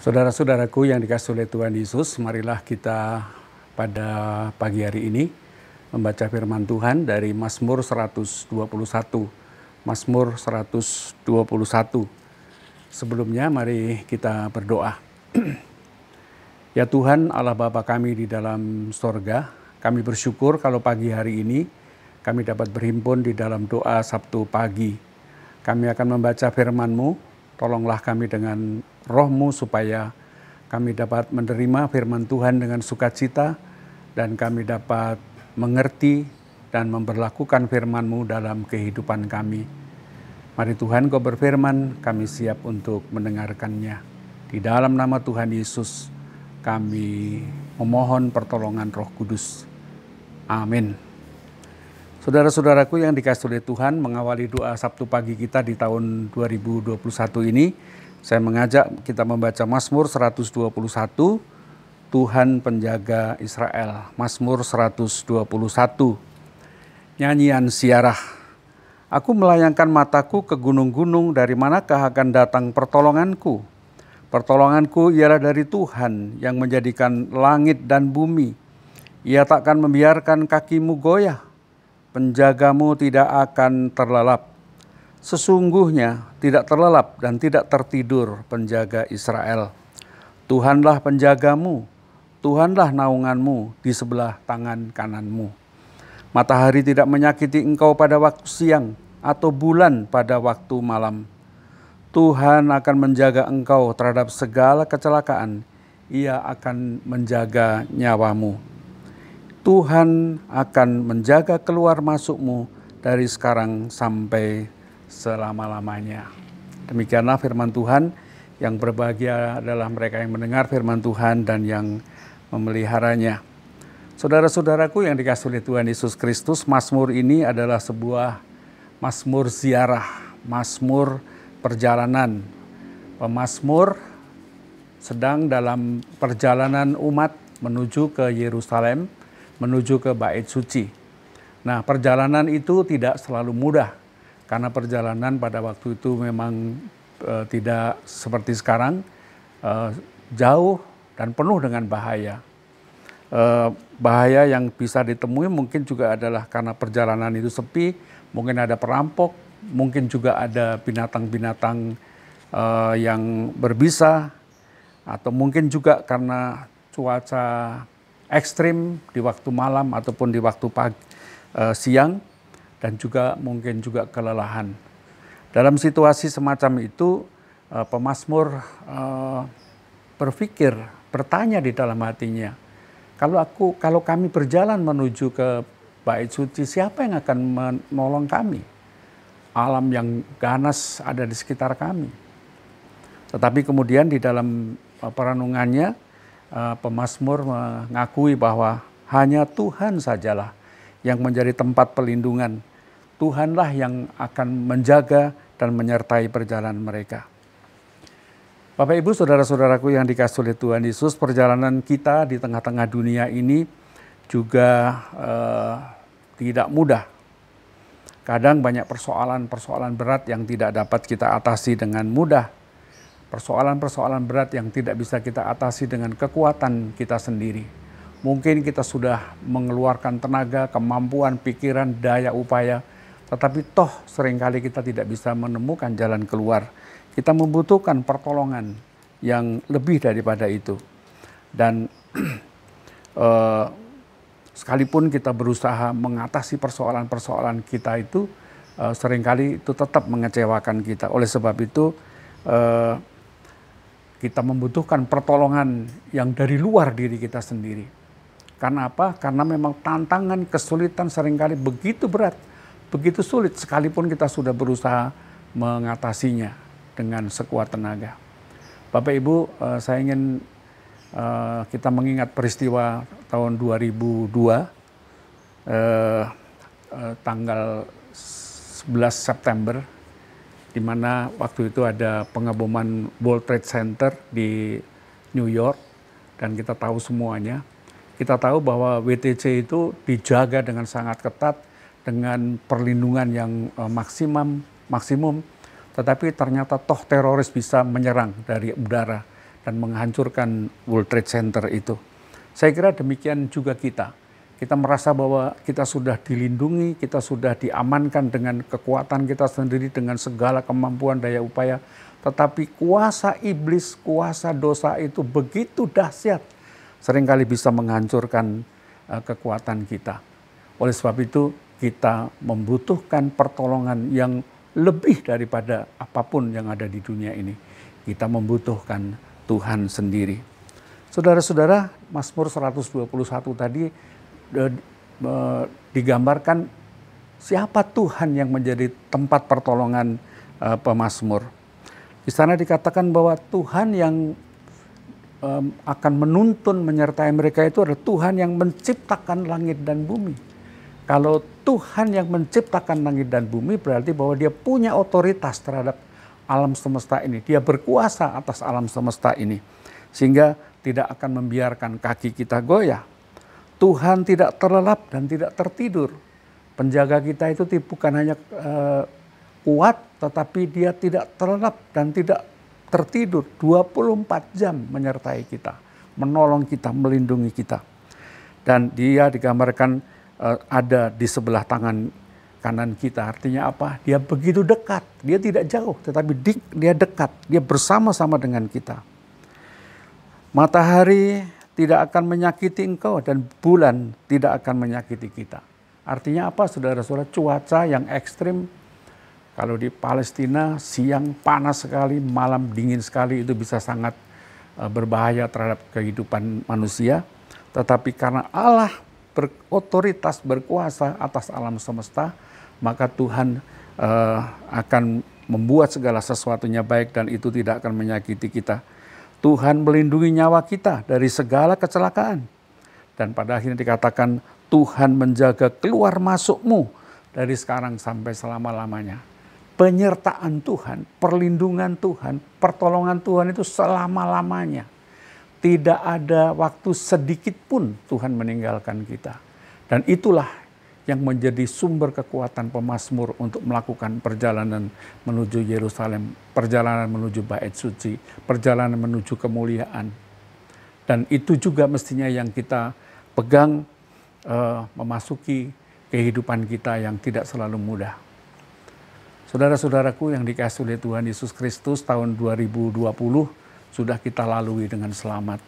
Saudara-saudaraku yang dikasihi oleh Tuhan Yesus, marilah kita pada pagi hari ini membaca firman Tuhan dari Mazmur 121. Mazmur 121. Sebelumnya mari kita berdoa. Ya Tuhan Allah Bapa kami di dalam sorga, kami bersyukur kalau pagi hari ini kami dapat berhimpun di dalam doa Sabtu pagi. Kami akan membaca firman-Mu, tolonglah kami dengan Roh-Mu supaya kami dapat menerima firman Tuhan dengan sukacita dan kami dapat mengerti dan memberlakukan firman-Mu dalam kehidupan kami. Mari Tuhan Kau berfirman, kami siap untuk mendengarkannya. Di dalam nama Tuhan Yesus kami memohon pertolongan Roh Kudus. Amin. Saudara-saudaraku yang dikasihi oleh Tuhan, mengawali doa Sabtu pagi kita di tahun 2021 ini, saya mengajak kita membaca Mazmur 121, Tuhan Penjaga Israel. Mazmur 121, nyanyian siarah. Aku melayangkan mataku ke gunung-gunung, dari manakah akan datang pertolonganku? Pertolonganku ialah dari Tuhan yang menjadikan langit dan bumi. Ia takkan membiarkan kakimu goyah. Penjagamu tidak akan terlelap. Sesungguhnya tidak terlelap dan tidak tertidur penjaga Israel. Tuhanlah penjagamu, Tuhanlah naunganmu di sebelah tangan kananmu. Matahari tidak menyakiti engkau pada waktu siang, atau bulan pada waktu malam. Tuhan akan menjaga engkau terhadap segala kecelakaan. Ia akan menjaga nyawamu. Tuhan akan menjaga keluar masukmu dari sekarang sampai selama-lamanya. Demikianlah firman Tuhan. Yang berbahagia adalah mereka yang mendengar firman Tuhan dan yang memeliharanya. Saudara-saudaraku yang dikasihi oleh Tuhan Yesus Kristus, Mazmur ini adalah sebuah Mazmur ziarah, Mazmur perjalanan. Pemazmur sedang dalam perjalanan umat menuju ke Yerusalem, menuju ke Bait Suci. Nah, perjalanan itu tidak selalu mudah, karena perjalanan pada waktu itu memang tidak seperti sekarang, jauh dan penuh dengan bahaya. Bahaya yang bisa ditemui mungkin juga adalah karena perjalanan itu sepi, mungkin ada perampok, mungkin juga ada binatang-binatang yang berbisa, atau mungkin juga karena cuaca ekstrim di waktu malam ataupun di waktu siang, dan juga mungkin juga kelelahan. Dalam situasi semacam itu, pemazmur berpikir, bertanya di dalam hatinya, kalau kami berjalan menuju ke Bait Suci, siapa yang akan menolong kami? Alam yang ganas ada di sekitar kami. Tetapi kemudian di dalam perenungannya, pemazmur mengakui bahwa hanya Tuhan sajalah yang menjadi tempat pelindungan. Tuhanlah yang akan menjaga dan menyertai perjalanan mereka. Bapak Ibu, saudara-saudaraku yang dikasihi oleh Tuhan Yesus, perjalanan kita di tengah-tengah dunia ini juga tidak mudah. Kadang banyak persoalan-persoalan berat yang tidak dapat kita atasi dengan mudah. Persoalan-persoalan berat yang tidak bisa kita atasi dengan kekuatan kita sendiri. Mungkin kita sudah mengeluarkan tenaga, kemampuan, pikiran, daya upaya, tetapi toh seringkali kita tidak bisa menemukan jalan keluar. Kita membutuhkan pertolongan yang lebih daripada itu. Dan sekalipun kita berusaha mengatasi persoalan-persoalan kita itu, seringkali itu tetap mengecewakan kita. Oleh sebab itu, kita membutuhkan pertolongan yang dari luar diri kita sendiri. Karena apa? Karena memang tantangan, kesulitan seringkali begitu berat, begitu sulit, sekalipun kita sudah berusaha mengatasinya dengan sekuat tenaga. Bapak Ibu, saya ingin kita mengingat peristiwa tahun 2002, tanggal 11 September, di mana waktu itu ada pengeboman World Trade Center di New York, dan kita tahu semuanya. Kita tahu bahwa WTC itu dijaga dengan sangat ketat, dengan perlindungan yang maksimum, tetapi ternyata toh teroris bisa menyerang dari udara, dan menghancurkan World Trade Center itu. Saya kira demikian juga kita. Kita merasa bahwa kita sudah dilindungi, kita sudah diamankan dengan kekuatan kita sendiri, dengan segala kemampuan daya upaya. Tetapi kuasa iblis, kuasa dosa itu begitu dahsyat, seringkali bisa menghancurkan kekuatan kita. Oleh sebab itu kita membutuhkan pertolongan yang lebih daripada apapun yang ada di dunia ini. Kita membutuhkan Tuhan sendiri. Saudara-saudara, Mazmur 121 tadi digambarkan siapa Tuhan yang menjadi tempat pertolongan pemazmur. Di sana dikatakan bahwa Tuhan yang akan menuntun menyertai mereka itu adalah Tuhan yang menciptakan langit dan bumi. Kalau Tuhan yang menciptakan langit dan bumi berarti bahwa dia punya otoritas terhadap alam semesta ini. Dia berkuasa atas alam semesta ini. Sehingga tidak akan membiarkan kaki kita goyah. Tuhan tidak terlelap dan tidak tertidur. Penjaga kita itu bukan hanya kuat, tetapi dia tidak terlelap dan tidak tertidur. 24 jam menyertai kita, menolong kita, melindungi kita. Dan dia digambarkan ada di sebelah tangan kanan kita. Artinya apa? Dia begitu dekat. Dia tidak jauh, tetapi dia dekat. Dia bersama-sama dengan kita. Matahari tidak akan menyakiti engkau dan bulan tidak akan menyakiti kita. Artinya apa, saudara-saudara? Cuaca yang ekstrim, kalau di Palestina siang panas sekali, malam dingin sekali, itu bisa sangat berbahaya terhadap kehidupan manusia. Tetapi karena Allah berotoritas, berkuasa atas alam semesta, maka Tuhan akan membuat segala sesuatunya baik dan itu tidak akan menyakiti kita. Tuhan melindungi nyawa kita dari segala kecelakaan. Dan pada akhirnya dikatakan Tuhan menjaga keluar masukmu dari sekarang sampai selama-lamanya. Penyertaan Tuhan, perlindungan Tuhan, pertolongan Tuhan itu selama-lamanya. Tidak ada waktu sedikit pun Tuhan meninggalkan kita. Dan itulah yang menjadi sumber kekuatan pemazmur untuk melakukan perjalanan menuju Yerusalem, perjalanan menuju Bait Suci, perjalanan menuju kemuliaan. Dan itu juga mestinya yang kita pegang memasuki kehidupan kita yang tidak selalu mudah. Saudara-saudaraku yang dikasihi oleh Tuhan Yesus Kristus, tahun 2020 sudah kita lalui dengan selamat.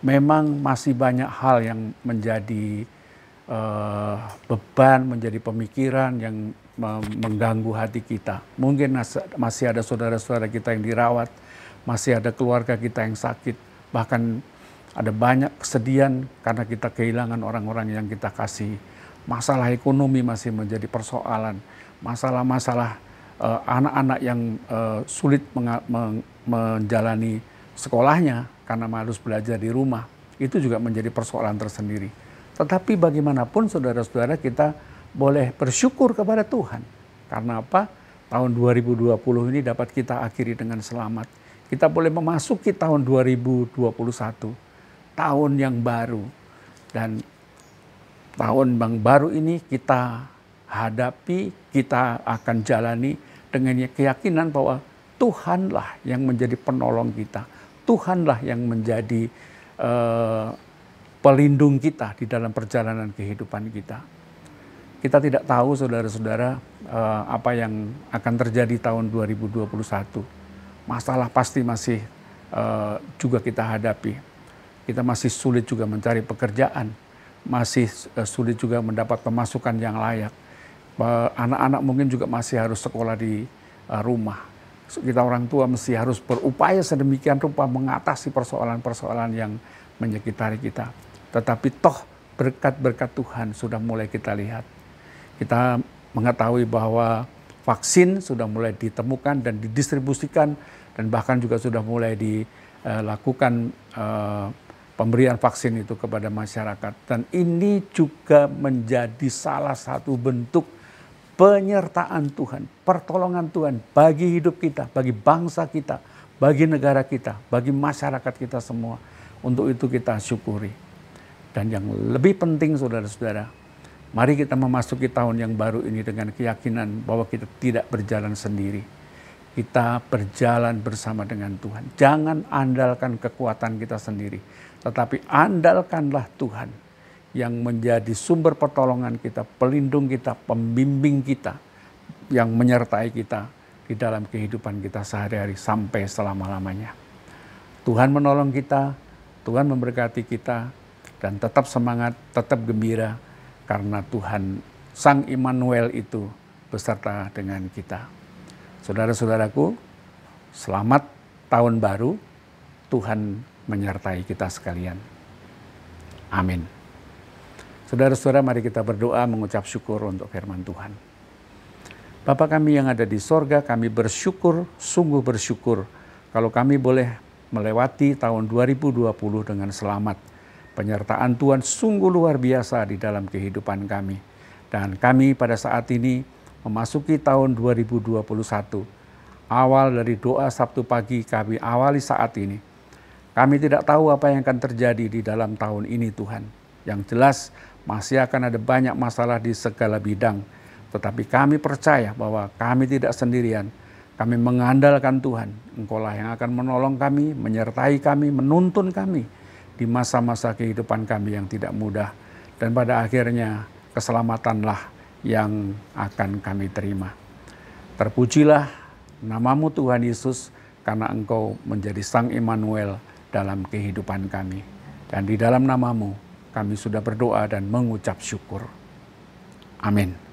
Memang masih banyak hal yang menjadi beban, menjadi pemikiran yang mengganggu hati kita. Mungkin masih ada saudara-saudara kita yang dirawat, masih ada keluarga kita yang sakit, bahkan ada banyak kesedihan karena kita kehilangan orang-orang yang kita kasih. Masalah ekonomi masih menjadi persoalan, masalah-masalah anak-anak yang sulit menjalani sekolahnya karena harus belajar di rumah, itu juga menjadi persoalan tersendiri. Tetapi bagaimanapun saudara-saudara, kita boleh bersyukur kepada Tuhan. Karena apa? Tahun 2020 ini dapat kita akhiri dengan selamat. Kita boleh memasuki tahun 2021, tahun yang baru. Dan tahun yang baru ini kita hadapi, kita akan jalani dengan keyakinan bahwa Tuhanlah yang menjadi penolong kita. Tuhanlah yang menjadi pelindung kita di dalam perjalanan kehidupan kita. Kita tidak tahu saudara-saudara apa yang akan terjadi tahun 2021. Masalah pasti masih juga kita hadapi. Kita masih sulit juga mencari pekerjaan, masih sulit juga mendapat pemasukan yang layak. Anak-anak mungkin juga masih harus sekolah di rumah. Kita orang tua mesti harus berupaya sedemikian rupa mengatasi persoalan-persoalan yang menyekitari kita. Tetapi toh berkat-berkat Tuhan sudah mulai kita lihat. Kita mengetahui bahwa vaksin sudah mulai ditemukan dan didistribusikan, dan bahkan juga sudah mulai dilakukan pemberian vaksin itu kepada masyarakat. Dan ini juga menjadi salah satu bentuk penyertaan Tuhan, pertolongan Tuhan bagi hidup kita, bagi bangsa kita, bagi negara kita, bagi masyarakat kita semua. Untuk itu kita syukuri. Dan yang lebih penting saudara-saudara, mari kita memasuki tahun yang baru ini dengan keyakinan bahwa kita tidak berjalan sendiri. kita berjalan bersama dengan Tuhan. Jangan andalkan kekuatan kita sendiri, tetapi andalkanlah Tuhan yang menjadi sumber pertolongan kita, pelindung kita, pembimbing kita, yang menyertai kita di dalam kehidupan kita sehari-hari sampai selama-lamanya. Tuhan menolong kita, Tuhan memberkati kita, dan tetap semangat, tetap gembira, karena Tuhan Sang Immanuel itu beserta dengan kita. Saudara-saudaraku, selamat tahun baru, Tuhan menyertai kita sekalian. Amin. Saudara-saudara, mari kita berdoa mengucap syukur untuk firman Tuhan. Bapa kami yang ada di sorga, kami bersyukur, sungguh bersyukur kalau kami boleh melewati tahun 2020 dengan selamat. Penyertaan Tuhan sungguh luar biasa di dalam kehidupan kami. Dan kami pada saat ini memasuki tahun 2021. Awal dari doa Sabtu pagi kami awali saat ini. Kami tidak tahu apa yang akan terjadi di dalam tahun ini Tuhan. Yang jelas masih akan ada banyak masalah di segala bidang. Tetapi kami percaya bahwa kami tidak sendirian. Kami mengandalkan Tuhan. Engkaulah yang akan menolong kami, menyertai kami, menuntun kami di masa-masa kehidupan kami yang tidak mudah. Dan pada akhirnya keselamatanlah yang akan kami terima. Terpujilah namamu Tuhan Yesus, karena Engkau menjadi Sang Immanuel dalam kehidupan kami. Dan di dalam namamu kami sudah berdoa dan mengucap syukur. Amin.